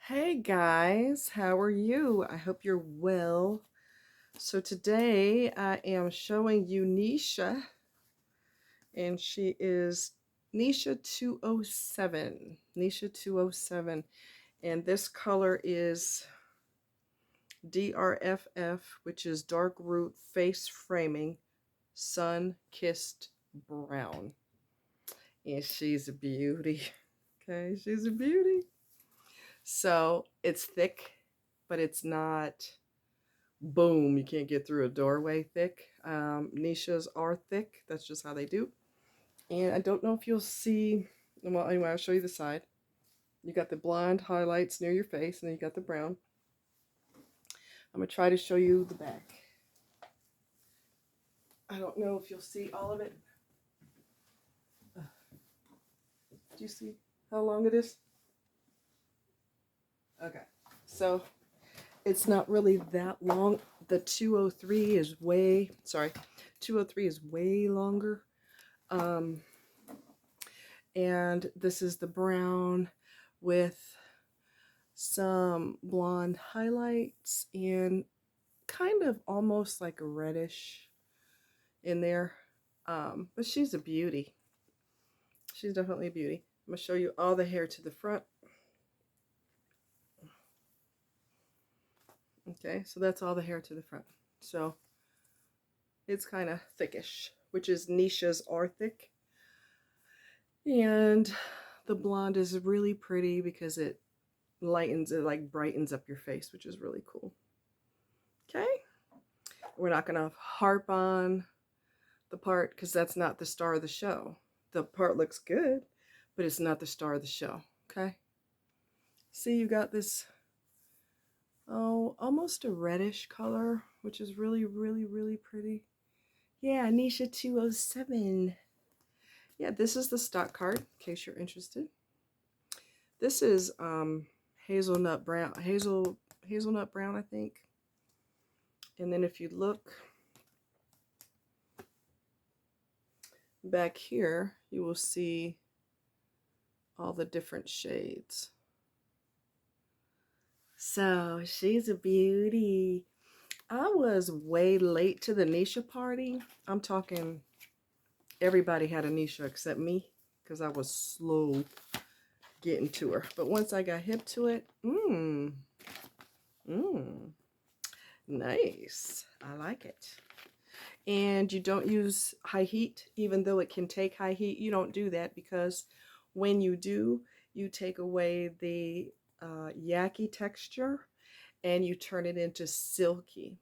Hey guys, how are you? I hope you're well. So today I am showing you Neesha, and she is Neesha 207. Neesha 207. And this color is DRFF, which is dark root face framing sun kissed brown. And she's a beauty. Okay, she's a beauty. So it's thick, but it's not boom, you can't get through a doorway thick. Niches are thick. That's just how they do. And I don't know if you'll see, well, anyway, I'll show you the side. You got the blonde highlights near your face, and then you got the brown. I'm going to try to show you the back. I don't know if you'll see all of it. Do you see how long it is? Okay. So it's not really that long. The 203 is way, sorry, 203 is way longer. And this is the brown with some blonde highlights and kind of almost like a reddish in there. But she's a beauty. She's definitely a beauty. I'm going to show you all the hair to the front. Okay, so that's all the hair to the front. So it's kind of thickish, which is Neesha's are thick. And the blonde is really pretty because it lightens, it like brightens up your face, which is really cool. Okay, we're not going to harp on the part because that's not the star of the show. The part looks good, but it's not the star of the show. Okay, see, you got this, oh, almost a reddish color, which is really, really, really pretty. Yeah, Neesha 207. Yeah, this is the stock card in case you're interested. This is hazelnut brown, hazelnut brown, I think. And then if you look back here, you will see all the different shades. So she's a beauty. I was way late to the Neesha party. I'm talking everybody had a Neesha except me because I was slow getting to her. But once I got hip to it, nice. I like it. And you don't use high heat, even though it can take high heat. You don't do that because when you do, you take away the yucky texture and you turn it into silky.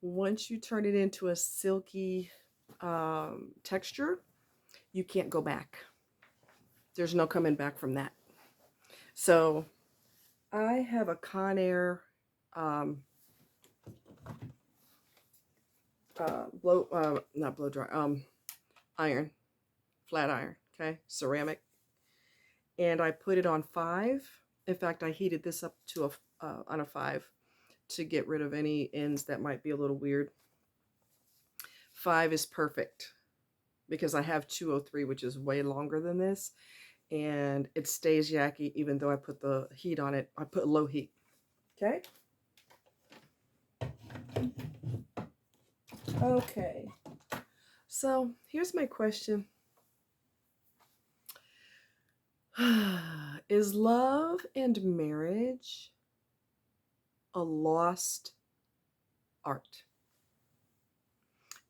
Once you turn it into a silky texture, you can't go back. There's no coming back from that. So I have a Conair not blow dry, iron, flat iron, okay, ceramic, and I put it on 5. In fact, I heated this up to on a 5 to get rid of any ends that might be a little weird. 5 is perfect because I have 203, which is way longer than this, and it stays yucky even though I put the heat on it. I put low heat. Okay. Okay. So here's my question. Is love and marriage a lost art?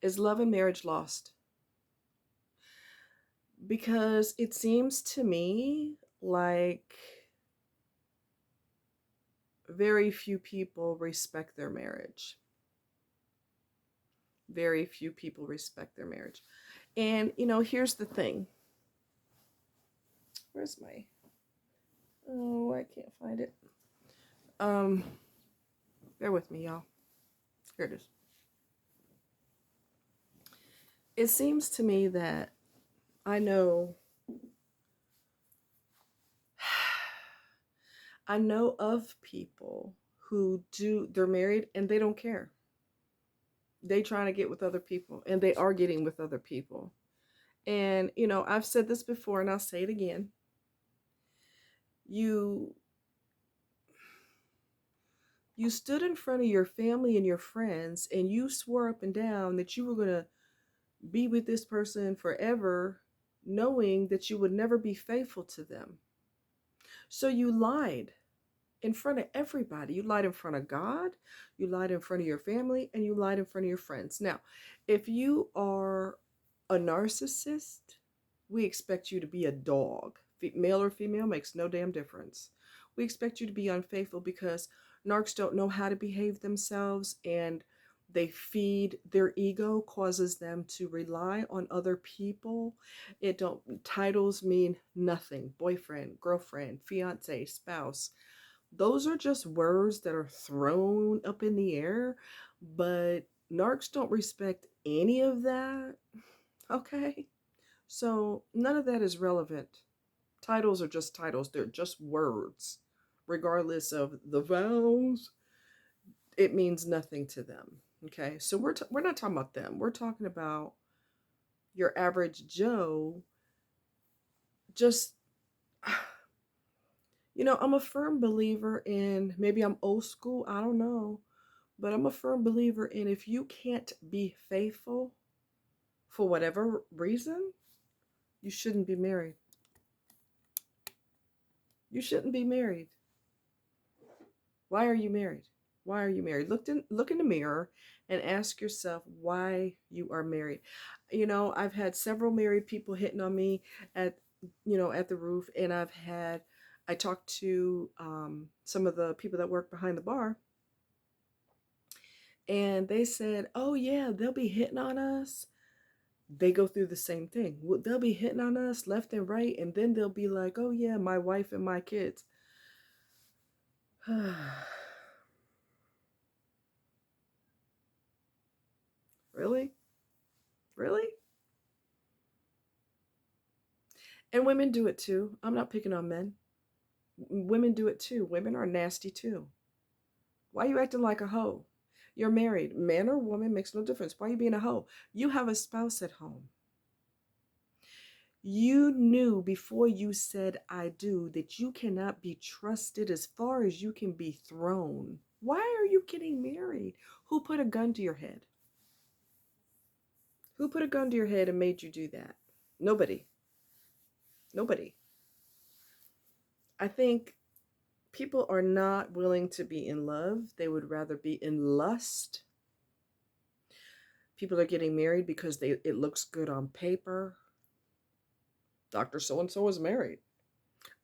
Is love and marriage lost? Because it seems to me like very few people respect their marriage. Very few people respect their marriage. And, you know, here's the thing. Where's my... Oh, I can't find it. Bear with me, y'all. Here it is. It seems to me that I know of people who they're married and they don't care. They trying to get with other people and they are getting with other people. And, you know, I've said this before and I'll say it again. You You stood in front of your family and your friends and you swore up and down that you were going to be with this person forever, knowing that you would never be faithful to them. So you lied in front of everybody. You lied in front of God, you lied in front of your family, and you lied in front of your friends. Now, if you are a narcissist, we expect you to be a dog. Male or female makes no damn difference. We expect you to be unfaithful because narcs don't know how to behave themselves, and they feed their ego, causes them to rely on other people. It don't Titles mean nothing. Boyfriend, girlfriend, fiance, spouse, those are just words that are thrown up in the air, but narcs don't respect any of that. Okay? So none of that is relevant. Titles are just titles, they're just words. Regardless of the vowels, it means nothing to them. Okay? So we're not talking about them. We're talking about your average Joe. Just I'm a firm believer in, maybe I'm old school, I don't know. But I'm a firm believer in, if you can't be faithful for whatever reason, you shouldn't be married. You shouldn't be married. Why are you married? Why are you married? Look in the mirror and ask yourself why you are married. I've had several married people hitting on me at at the roof, and I talked to some of the people that work behind the bar, and they said, "Oh yeah, they'll be hitting on us." They go through the same thing. They'll be hitting on us left and right, and then they'll be like, "Oh yeah, my wife and my kids." Really? Really? And women do it too. I'm not picking on men. Women do it too. Women are nasty too. Why are you acting like a hoe? You're married. Man or woman makes no difference. Why are you being a hoe? You have a spouse at home. You knew before you said "I do" that you cannot be trusted as far as you can be thrown. Why are you getting married? Who put a gun to your head? Who put a gun to your head and made you do that? Nobody. Nobody. I think people are not willing to be in love. They would rather be in lust. People are getting married because it looks good on paper. Dr. So and so is married.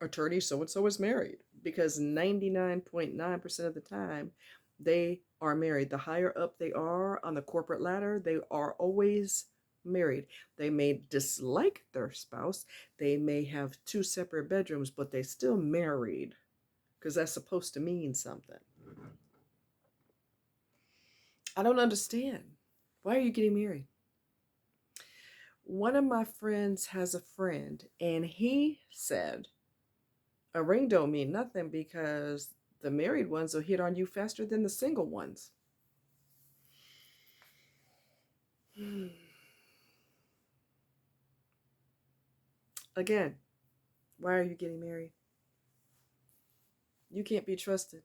Attorney so and so is married, because 99.9% of the time they are married. The higher up they are on the corporate ladder, they are always married. They may dislike their spouse, they may have two separate bedrooms, but they still married, because that's supposed to mean something. I don't understand. Why are you getting married? One of my friends has a friend, and he said a ring don't mean nothing because the married ones will hit on you faster than the single ones. Again, why are you getting married? You can't be trusted.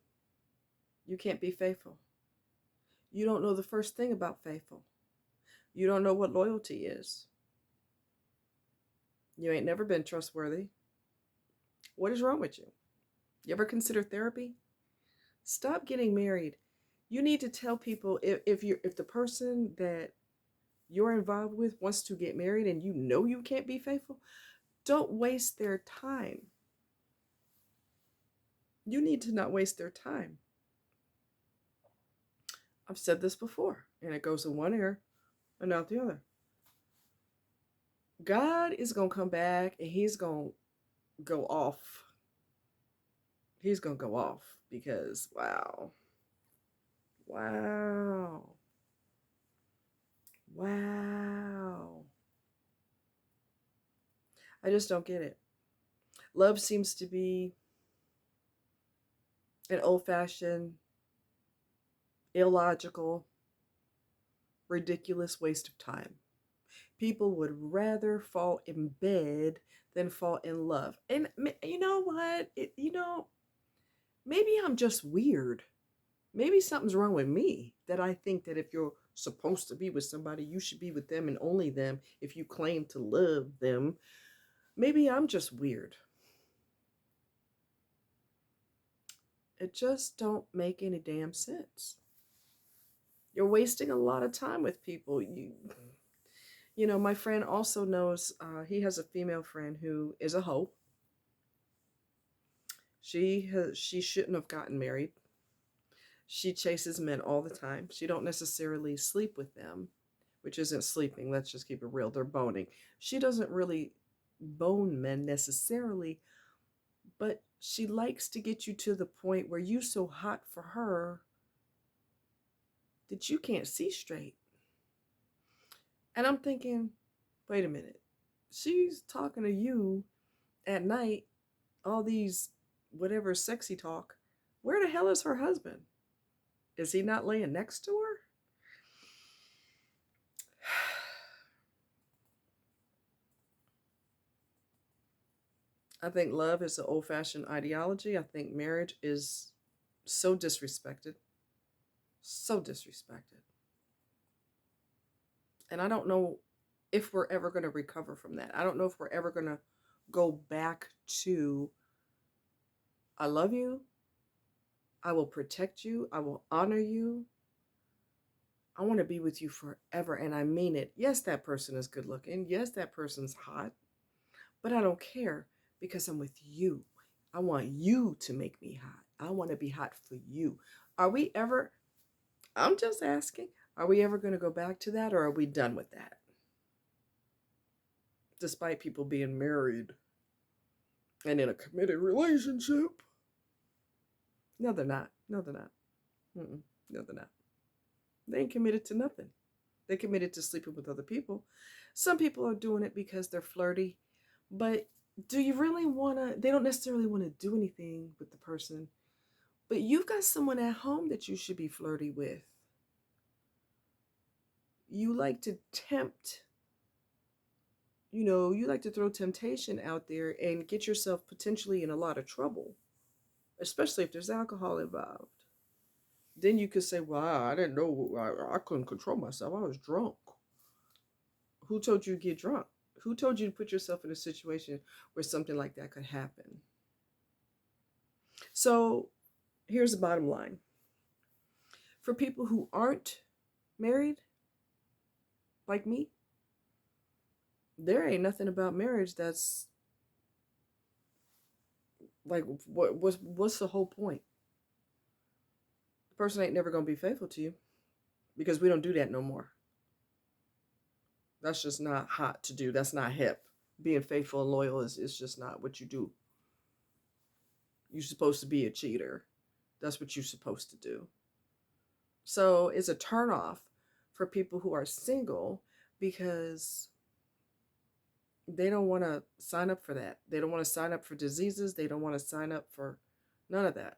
You can't be faithful. You don't know the first thing about faithful. You don't know what loyalty is. You ain't never been trustworthy. What is wrong with you? You ever consider therapy? Stop getting married. You need to tell people, if the person that you're involved with wants to get married and you know you can't be faithful, don't waste their time. You need to not waste their time. I've said this before, and it goes in one ear and out the other. God is going to come back and he's going to go off. He's going to go off because, wow. Wow. Wow. I just don't get it. Love seems to be an old-fashioned, illogical, ridiculous waste of time. People would rather fall in bed than fall in love. And you know what? Maybe I'm just weird. Maybe something's wrong with me that I think that if you're supposed to be with somebody, you should be with them and only them if you claim to love them. Maybe I'm just weird. It just don't make any damn sense. You're wasting a lot of time with people. My friend also knows he has a female friend who is a hoe. She shouldn't have gotten married. She chases men all the time. She don't necessarily sleep with them, which isn't sleeping. Let's just keep it real. They're boning. She doesn't really bone men necessarily, but she likes to get you to the point where you so hot for her that you can't see straight. And I'm thinking, wait a minute. She's talking to you at night, all these whatever sexy talk. Where the hell is her husband? Is he not laying next to her? I think love is an old fashioned ideology. I think marriage is so disrespected. So disrespected. And I don't know if we're ever going to recover from that. I don't know if we're ever going to go back to I love you. I will protect you. I will honor you. I want to be with you forever. And I mean it. Yes, that person is good looking. Yes, that person's hot. But I don't care because I'm with you. I want you to make me hot. I want to be hot for you. Are we ever, I'm just asking, are we ever going to go back to that or are we done with that? Despite people being married and in a committed relationship. No, they're not. No, they're not. No, they're not. They ain't committed to nothing. They're committed to sleeping with other people. Some people are doing it because they're flirty, but do you really want to? They don't necessarily want to do anything with the person, but you've got someone at home that you should be flirty with. You like to tempt, you like to throw temptation out there and get yourself potentially in a lot of trouble, especially if there's alcohol involved. Then you could say, "Wow, I didn't know. I couldn't control myself. I was drunk." Who told you to get drunk? Who told you to put yourself in a situation where something like that could happen? So here's the bottom line. For people who aren't married, like me, there ain't nothing about marriage that's like what's the whole point? The person ain't never gonna be faithful to you because we don't do that no more. That's just not hot to do. That's not hip. Being faithful and loyal is just not what you do. You're supposed to be a cheater. That's what you're supposed to do. So it's a turnoff for people who are single because they don't want to sign up for that. They don't want to sign up for diseases. They don't want to sign up for none of that.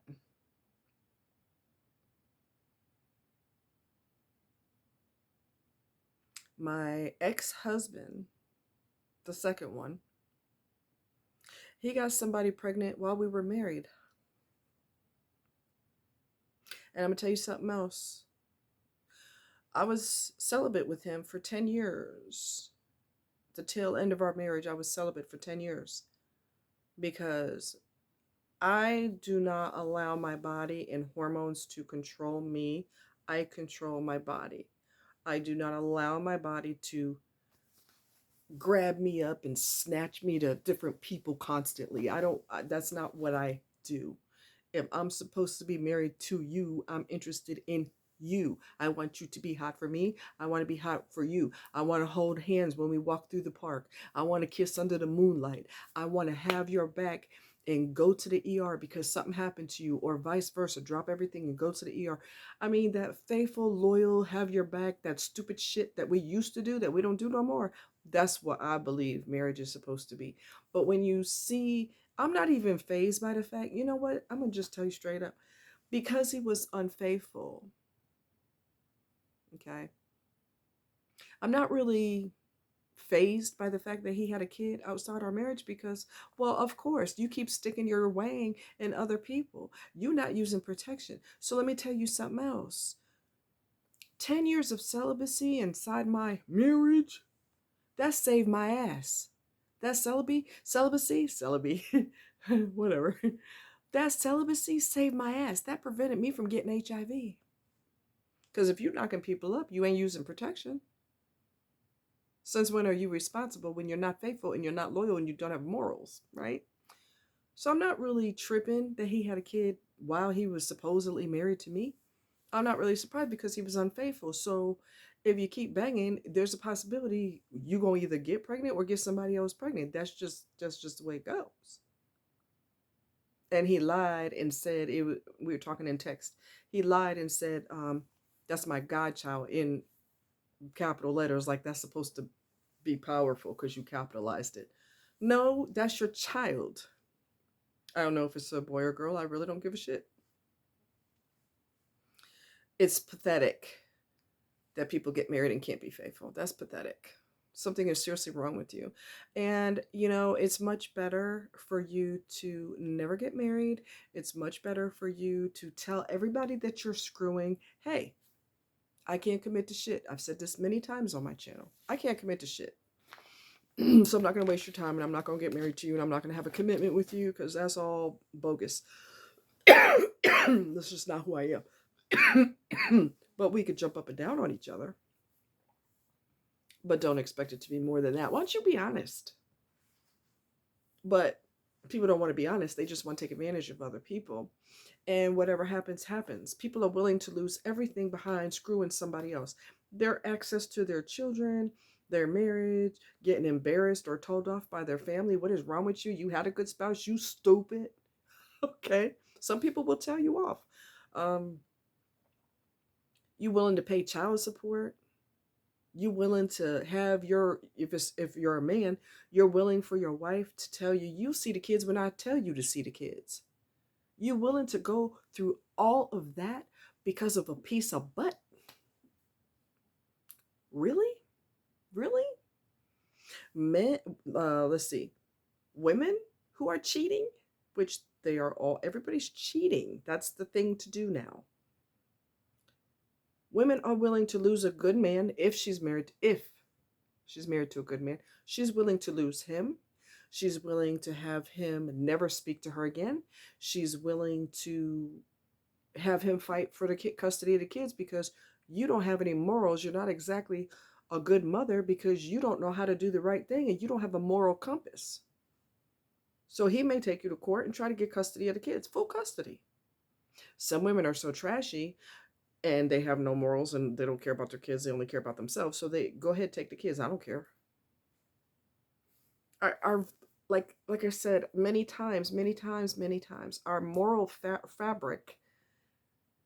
My ex-husband, the second one, he got somebody pregnant while we were married. And I'm going to tell you something else. I was celibate with him for 10 years. The tail end of our marriage, I was celibate for 10 years because I do not allow my body and hormones to control me. I control my body. I do not allow my body to grab me up and snatch me to different people constantly. That's not what I do. If I'm supposed to be married to you, I'm interested in you. I want you to be hot for me. I want to be hot for you. I want to hold hands when we walk through the park. I want to kiss under the moonlight. I want to have your back and go to the ER because something happened to you, or vice versa. Drop everything and go to the ER. I mean, that faithful, loyal, have your back, that stupid shit that we used to do that we don't do no more. That's what I believe marriage is supposed to be. But when you see, I'm not even fazed by the fact, you know what? I'm going to just tell you straight up. Because he was unfaithful, okay? I'm not really fazed by the fact that he had a kid outside our marriage because, well, of course, you keep sticking your wang in other people. You're not using protection. So let me tell you something else. 10 years of celibacy inside my marriage, that saved my ass. That celibacy, whatever. That celibacy saved my ass. That prevented me from getting HIV. Because if you're knocking people up, you ain't using protection. Since when are you responsible when you're not faithful and you're not loyal and you don't have morals, right? So I'm not really tripping that he had a kid while he was supposedly married to me. I'm not really surprised because he was unfaithful. So if you keep banging, there's a possibility you're going to either get pregnant or get somebody else pregnant. That's just the way it goes. And he lied and said we were talking in text. He lied and said, that's my godchild in capital letters, like that's supposed to be powerful because you capitalized it. No, that's your child. I don't know if it's a boy or girl. I really don't give a shit. It's pathetic that people get married and can't be faithful. That's pathetic. Something is seriously wrong with you. And, it's much better for you to never get married. It's much better for you to tell everybody that you're screwing, hey, I can't commit to shit. I've said this many times on my channel. I can't commit to shit. So I'm not going to waste your time, and I'm not going to get married to you, and I'm not going to have a commitment with you because that's all bogus. That's just not who I am. But we could jump up and down on each other. But don't expect it to be more than that. Why don't you be honest? But people don't want to be honest. They just want to take advantage of other people. And whatever happens, happens. People are willing to lose everything behind screwing somebody else. Their access to their children, their marriage, getting embarrassed or told off by their family. What is wrong with you? You had a good spouse, you stupid. Okay. Some people will tell you off. You willing to pay child support? You willing to have if you're a man, you're willing for your wife to tell you see the kids when I tell you to see the kids. You willing to go through all of that because of a piece of butt? Really? Really? Men, let's see. Women who are cheating, which they are all, everybody's cheating. That's the thing to do now. Women are willing to lose a good man if she's married to a good man. She's willing to lose him. She's willing to have him never speak to her again. She's willing to have him fight for the custody of the kids because you don't have any morals. You're not exactly a good mother because you don't know how to do the right thing and you don't have a moral compass. So he may take you to court and try to get custody of the kids, full custody. Some women are so trashy and they have no morals and they don't care about their kids. They only care about themselves. So they go ahead, take the kids. I don't care. Our like I said many times, our moral fabric,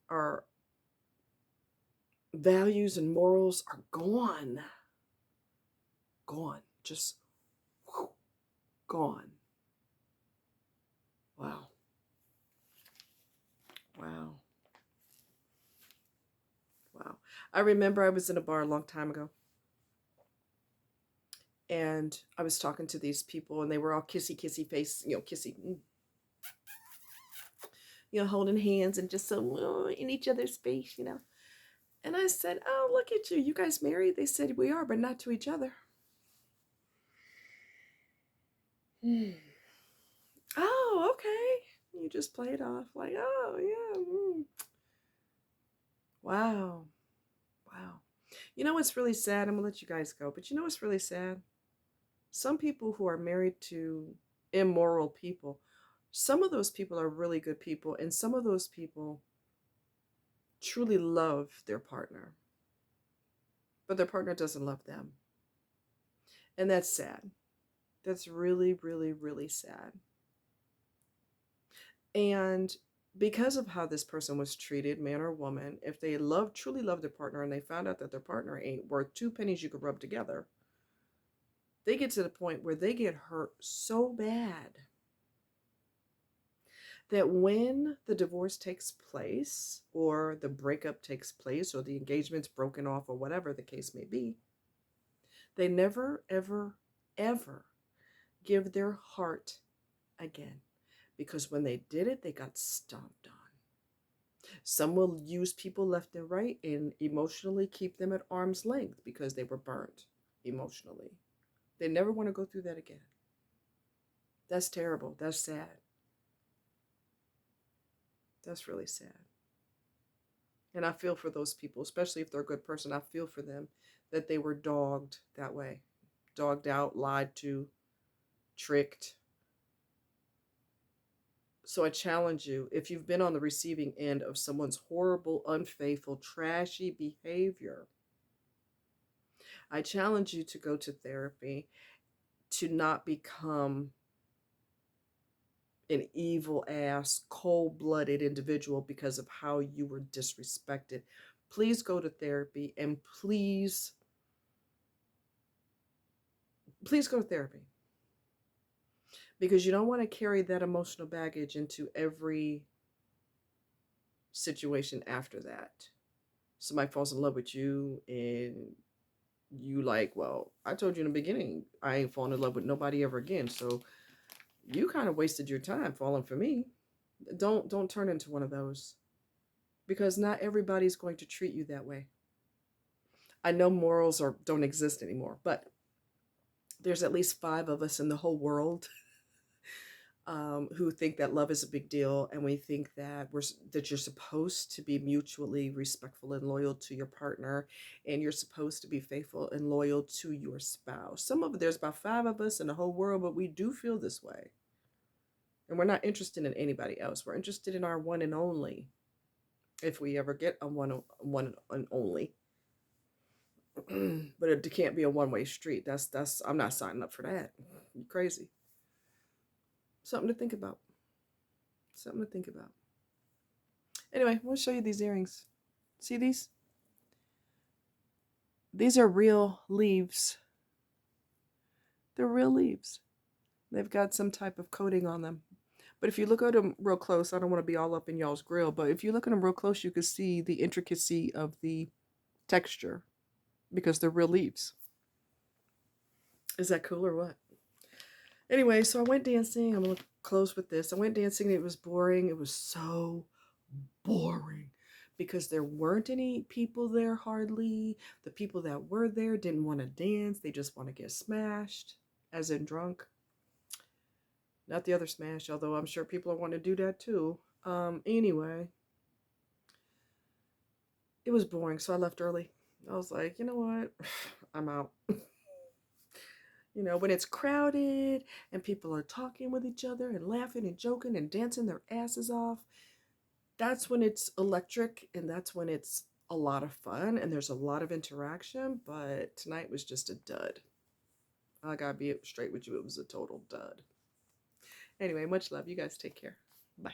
our values and morals are gone. Gone. Just gone. Wow. Wow. Wow. I remember I was in a bar a long time ago. And I was talking to these people and they were all kissy face, kissy, holding hands and just so in each other's face, And I said, oh, look at you. You guys married? They said, we are, but not to each other. Oh, okay. You just play it off like, oh, yeah. Wow. Wow. You know what's really sad? I'm going to let you guys go. But you know what's really sad? Some people who are married to immoral people, some of those people are really good people. And some of those people truly love their partner. But their partner doesn't love them. And that's sad. That's really, really, really sad. And because of how this person was treated, man or woman, if they truly love their partner and they found out that their partner ain't worth 2 pennies you could rub together, they get to the point where they get hurt so bad that when the divorce takes place or the breakup takes place or the engagement's broken off or whatever the case may be, They never, ever, ever give their heart again, because when they did it, they got stomped on. Some will use people left and right and emotionally keep them at arm's length because they were burnt emotionally. They never want to go through that again. That's terrible. That's sad. That's really sad. And I feel for those people, especially if they're a good person. I feel for them that they were dogged that way, dogged out, lied to, tricked. So I challenge you, if you've been on the receiving end of someone's horrible, unfaithful, trashy behavior, I challenge you to go to therapy, to not become an evil ass, cold blooded individual because of how you were disrespected. Please go to therapy, and please go to therapy, because you don't want to carry that emotional baggage into every situation after that. Somebody falls in love with you and you like, well, I told you in the beginning, I ain't falling in love with nobody ever again. So you kind of wasted your time falling for me. Don't turn into one of those, because not everybody's going to treat you that way. I know morals don't exist anymore, but there's at least 5 of us in the whole world who think that love is a big deal, and we think that you're supposed to be mutually respectful and loyal to your partner, and you're supposed to be faithful and loyal to your spouse. There's about 5 of us in the whole world, but we do feel this way, and we're not interested in anybody else. We're interested in our one and only, if we ever get a one and only. But it can't be a one-way street. That's I'm not signing up for that. You're crazy. Something to think about. Something to think about. Anyway, I want to show you these earrings. See these? These are real leaves. They're real leaves. They've got some type of coating on them. But if you look at them real close, I don't want to be all up in y'all's grill, but if you look at them real close, you can see the intricacy of the texture, because they're real leaves. Is that cool or what? Anyway, so I went dancing. I'm going to close with this. I went dancing. It was boring. It was so boring because there weren't any people there hardly. The people that were there didn't want to dance. They just want to get smashed, as in drunk. Not the other smash, although I'm sure people want to do that too. Anyway, it was boring, so I left early. I was like, you know what? I'm out. You know, when it's crowded and people are talking with each other and laughing and joking and dancing their asses off, that's when it's electric, and that's when it's a lot of fun and there's a lot of interaction. But tonight was just a dud. I gotta be straight with you. It was a total dud. Anyway, much love. You guys take care. Bye.